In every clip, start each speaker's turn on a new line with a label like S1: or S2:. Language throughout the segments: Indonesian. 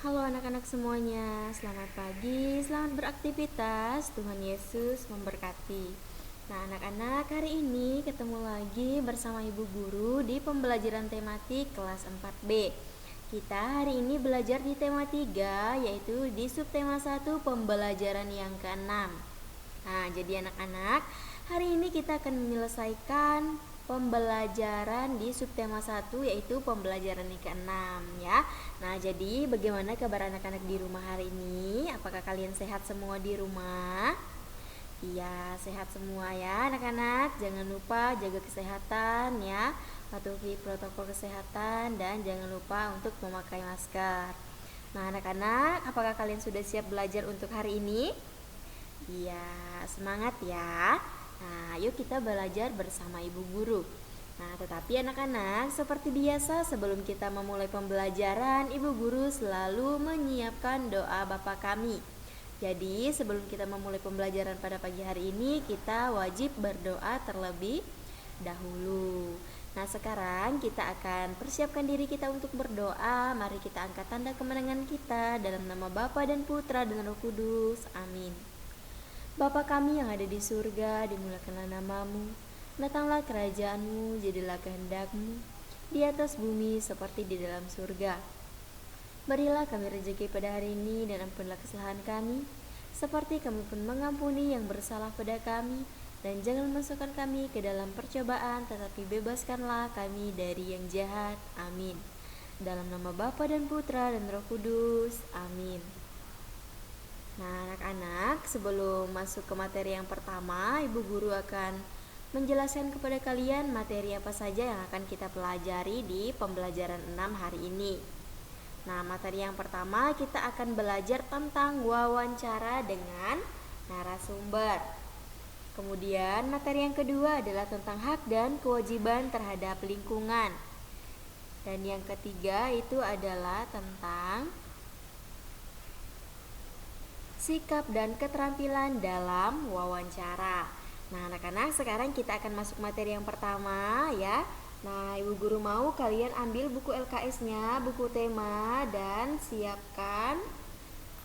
S1: Halo anak-anak semuanya, selamat pagi, selamat beraktivitas, Tuhan Yesus memberkati. Nah anak-anak, hari ini ketemu lagi bersama Ibu Guru di pembelajaran tematik kelas 4B. Kita hari ini belajar di tema 3, yaitu di subtema 1 pembelajaran yang ke-6. Nah jadi anak-anak, hari ini kita akan menyelesaikan pembelajaran di subtema 1, yaitu pembelajaran yang ke-6 ya. Nah, jadi bagaimana kabar anak-anak di rumah hari ini? Apakah kalian sehat semua di rumah? Iya, sehat semua ya anak-anak. Jangan lupa jaga kesehatan ya. Patuhi protokol kesehatan dan jangan lupa untuk memakai masker. Nah, anak-anak, apakah kalian sudah siap belajar untuk hari ini? Iya, semangat ya. Nah, yuk kita belajar bersama Ibu Guru. Nah, tetapi anak-anak, seperti biasa sebelum kita memulai pembelajaran, Ibu Guru selalu menyiapkan doa Bapa kami. Jadi, sebelum kita memulai pembelajaran pada pagi hari ini, kita wajib berdoa terlebih dahulu. Nah, sekarang kita akan persiapkan diri kita untuk berdoa. Mari kita angkat tanda kemenangan kita dalam nama Bapa dan Putra dan Roh Kudus. Amin. Bapa kami yang ada di surga, dimuliakanlah namamu. Datanglah kerajaanmu, jadilah kehendakmu di atas bumi seperti di dalam surga. Berilah kami rezeki pada hari ini dan ampunilah kesalahan kami, seperti kami pun mengampuni yang bersalah pada kami. Dan jangan masukkan kami ke dalam percobaan, tetapi bebaskanlah kami dari yang jahat. Amin. Dalam nama Bapa dan Putra dan Roh Kudus. Amin. Nah anak-anak, sebelum masuk ke materi yang pertama, Ibu Guru akan menjelaskan kepada kalian materi apa saja yang akan kita pelajari di pembelajaran 6 hari ini. Nah, materi yang pertama kita akan belajar tentang wawancara dengan narasumber. Kemudian materi yang kedua adalah tentang hak dan kewajiban terhadap lingkungan. Dan yang ketiga itu adalah tentang sikap dan keterampilan dalam wawancara. Nah anak-anak, sekarang kita akan masuk materi yang pertama ya. Nah Ibu Guru mau kalian ambil buku LKS-nya, buku tema, dan siapkan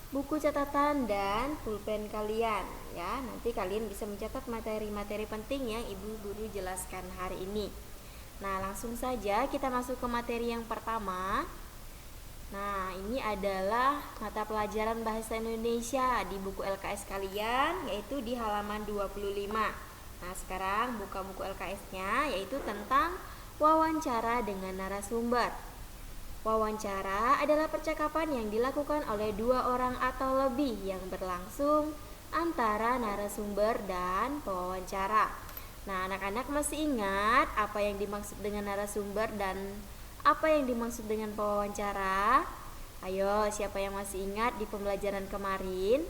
S1: buku catatan dan pulpen kalian ya. Nanti kalian bisa mencatat materi-materi penting yang Ibu Guru jelaskan hari ini. Nah langsung saja kita masuk ke materi yang pertama. Nah, ini adalah mata pelajaran Bahasa Indonesia di buku LKS kalian, yaitu di halaman 25. Nah, sekarang buka buku LKS-nya, yaitu tentang wawancara dengan narasumber. Wawancara adalah percakapan yang dilakukan oleh dua orang atau lebih yang berlangsung antara narasumber dan pewawancara. Nah, anak-anak masih ingat apa yang dimaksud dengan narasumber dan apa yang dimaksud dengan pewawancara? Ayo, siapa yang masih ingat di pembelajaran kemarin?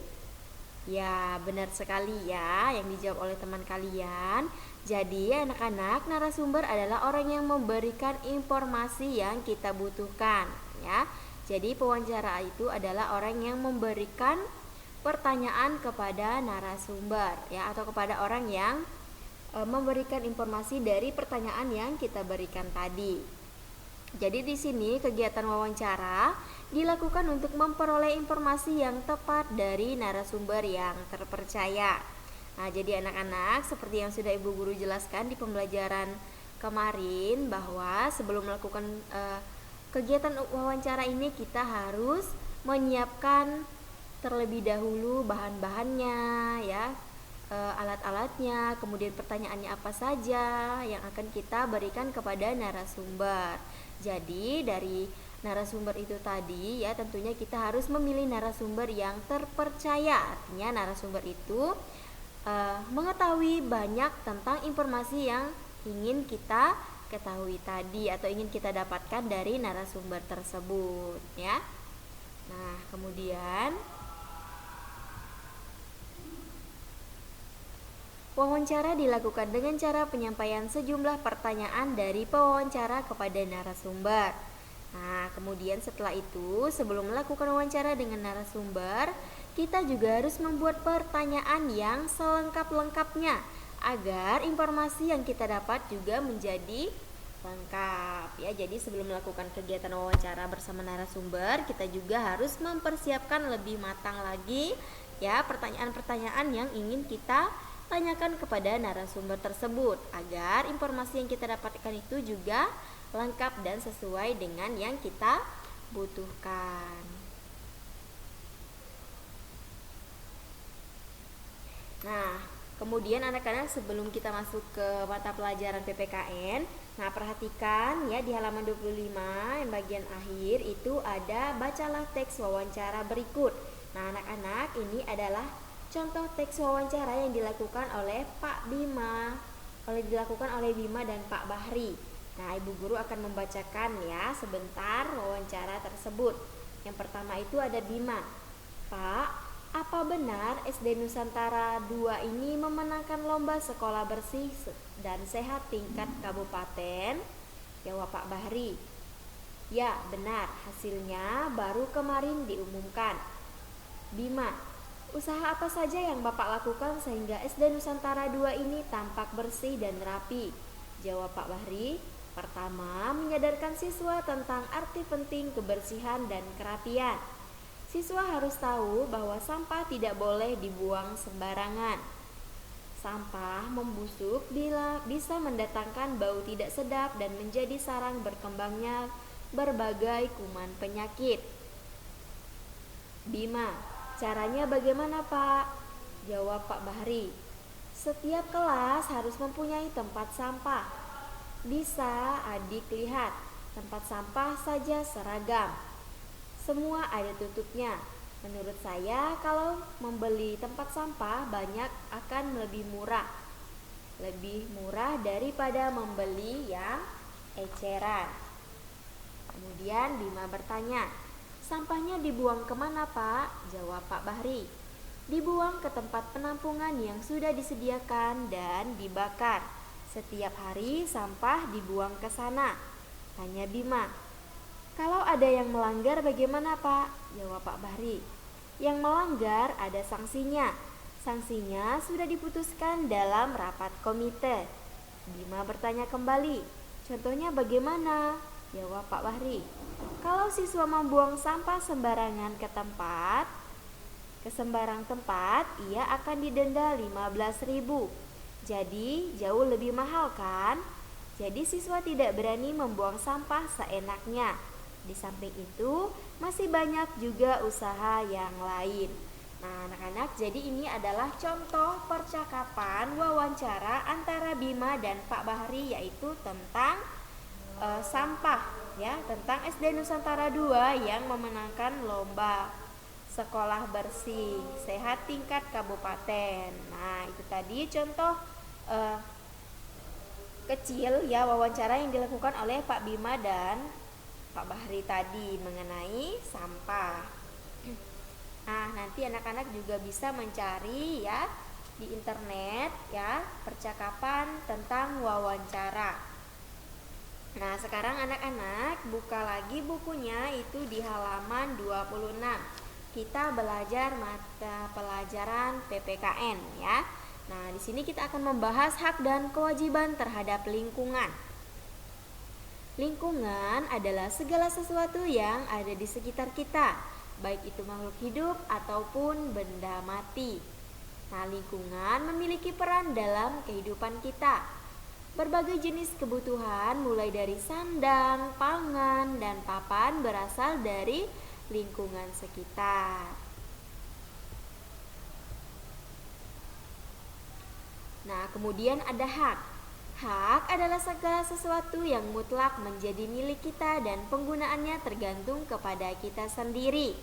S1: Ya, benar sekali ya yang dijawab oleh teman kalian. Jadi, anak-anak, narasumber adalah orang yang memberikan informasi yang kita butuhkan, ya. Jadi, pewawancara itu adalah orang yang memberikan pertanyaan kepada narasumber, ya, atau kepada orang yang memberikan informasi dari pertanyaan yang kita berikan tadi. Jadi di sini kegiatan wawancara dilakukan untuk memperoleh informasi yang tepat dari narasumber yang terpercaya. Nah, jadi anak-anak, seperti yang sudah Ibu Guru jelaskan di pembelajaran kemarin, bahwa sebelum melakukan kegiatan wawancara ini kita harus menyiapkan terlebih dahulu bahan-bahannya ya, alat-alatnya, kemudian pertanyaannya apa saja yang akan kita berikan kepada narasumber. Jadi dari narasumber itu tadi ya, tentunya kita harus memilih narasumber yang terpercaya. Artinya narasumber itu mengetahui banyak tentang informasi yang ingin kita ketahui tadi atau ingin kita dapatkan dari narasumber tersebut ya. Nah, kemudian wawancara dilakukan dengan cara penyampaian sejumlah pertanyaan dari pewawancara kepada narasumber. Nah, kemudian setelah itu, sebelum melakukan wawancara dengan narasumber, kita juga harus membuat pertanyaan yang selengkap-lengkapnya agar informasi yang kita dapat juga menjadi lengkap ya. Jadi sebelum melakukan kegiatan wawancara bersama narasumber, kita juga harus mempersiapkan lebih matang lagi ya pertanyaan-pertanyaan yang ingin kita tanyakan kepada narasumber tersebut agar informasi yang kita dapatkan itu juga lengkap dan sesuai dengan yang kita butuhkan. Nah, kemudian anak-anak sebelum kita masuk ke mata pelajaran PPKN, nah perhatikan ya di halaman 25 yang bagian akhir itu ada bacalah teks wawancara berikut. Nah, anak-anak ini adalah contoh teks wawancara yang dilakukan oleh Bima dan Pak Bahri. Nah, Ibu Guru akan membacakan ya sebentar wawancara tersebut. Yang pertama itu ada Bima. Pak, apa benar SD Nusantara 2 ini memenangkan lomba sekolah bersih dan sehat tingkat kabupaten? Jawab Pak Bahri. Ya, benar. Hasilnya baru kemarin diumumkan. Bima, usaha apa saja yang Bapak lakukan sehingga SD Nusantara 2 ini tampak bersih dan rapi? Jawab Pak Bahri. Pertama, menyadarkan siswa tentang arti penting kebersihan dan kerapian. Siswa harus tahu bahwa sampah tidak boleh dibuang sembarangan. Sampah membusuk bisa mendatangkan bau tidak sedap dan menjadi sarang berkembangnya berbagai kuman penyakit. Bima, caranya bagaimana Pak? Jawab Pak Bahri. Setiap kelas harus mempunyai tempat sampah. Bisa adik lihat, tempat sampah saja seragam. Semua ada tutupnya. Menurut saya kalau membeli tempat sampah banyak akan lebih murah. Lebih murah daripada membeli yang eceran. Kemudian Bima bertanya, sampahnya dibuang kemana Pak? Jawab Pak Bahri. Dibuang ke tempat penampungan yang sudah disediakan dan dibakar. Setiap hari sampah dibuang ke sana. Tanya Bima. Kalau ada yang melanggar bagaimana Pak? Jawab Pak Bahri. Yang melanggar ada sanksinya. Sanksinya sudah diputuskan dalam rapat komite. Bima bertanya kembali. Contohnya bagaimana? Jawab Pak Bahri. Kalau siswa membuang sampah sembarangan ke sembarang tempat, ia akan didenda 15.000. Jadi jauh lebih mahal kan? Jadi siswa tidak berani membuang sampah seenaknya. Di samping itu masih banyak juga usaha yang lain. Nah anak-anak, jadi ini adalah contoh percakapan wawancara antara Bima dan Pak Bahri, yaitu tentang sampah ya, tentang SD Nusantara 2 yang memenangkan lomba sekolah bersih sehat tingkat kabupaten. Nah itu tadi contoh kecil ya wawancara yang dilakukan oleh Pak Bima dan Pak Bahri tadi mengenai sampah. Nah, nanti anak-anak juga bisa mencari ya di internet ya percakapan tentang wawancara. Nah, sekarang anak-anak buka lagi bukunya itu di halaman 26. Kita belajar mata pelajaran PPKN ya. Nah, di sini kita akan membahas hak dan kewajiban terhadap lingkungan. Lingkungan adalah segala sesuatu yang ada di sekitar kita, baik itu makhluk hidup ataupun benda mati. Nah, lingkungan memiliki peran dalam kehidupan kita. Berbagai jenis kebutuhan mulai dari sandang, pangan, dan papan berasal dari lingkungan sekitar. Nah, kemudian ada hak. Hak adalah segala sesuatu yang mutlak menjadi milik kita dan penggunaannya tergantung kepada kita sendiri.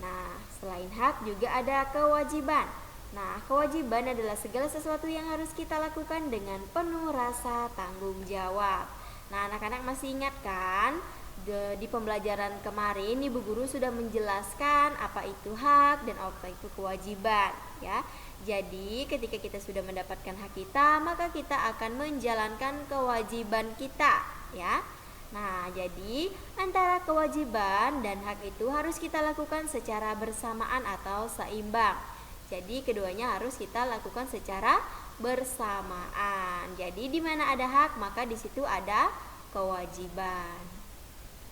S1: Nah, selain hak juga ada kewajiban. Nah, kewajiban adalah segala sesuatu yang harus kita lakukan dengan penuh rasa tanggung jawab. Nah, anak-anak masih ingat kan? Di pembelajaran kemarin Ibu Guru sudah menjelaskan apa itu hak dan apa itu kewajiban ya. Jadi ketika kita sudah mendapatkan hak kita, maka kita akan menjalankan kewajiban kita ya. Nah, jadi antara kewajiban dan hak itu harus kita lakukan secara bersamaan atau seimbang. Jadi keduanya harus kita lakukan secara bersamaan. Jadi di mana ada hak, maka di situ ada kewajiban.